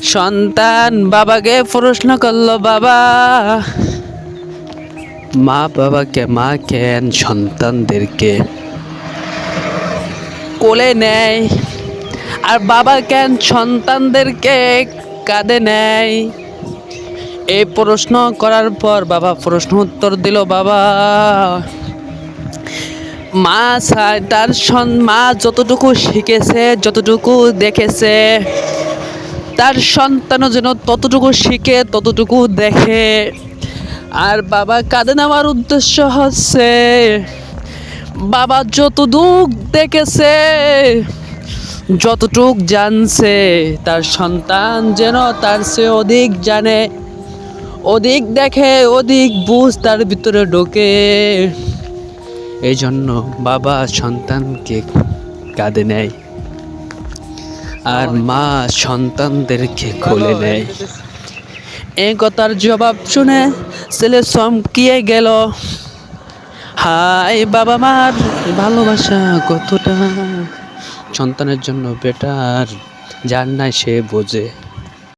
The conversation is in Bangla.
সন্তান বাবাকে প্রশ্ন করলো, বাবা মা কেন সন্তানদেরকে কোলে নেয়, আর বাবা কেন সন্তানদেরকে কাঁধে নেয়? এই প্রশ্ন করার পর বাবা প্রশ্ন উত্তর দিল, বাবা মা যতটুকু শিখেছে, যতটুকু দেখেছে, তার সন্তানও যেন ততটুকু শিখে, ততটুকু দেখে। আর বাবা কাঁধে নেওয়ার উদ্দেশ্য হচ্ছে, বাবা যতটুক দেখেছে, যতটুক জানছে, তার সন্তান যেন তার চেয়ে অধিক জানে, অধিক দেখে, অধিক বুঝ তার ভিতরে ঢোকে। এই জন্য বাবা সন্তানকে কাঁধে নেয়, আর মা সন্তানদেরকে কোলে নেয়। এই কথার জবাব শুনে ছেলে চমকিয়ে গেল। হায়, বাবা মার ভালোবাসা কতটা সন্তানের জন্য বেটার, যার নাই সে বোঝে।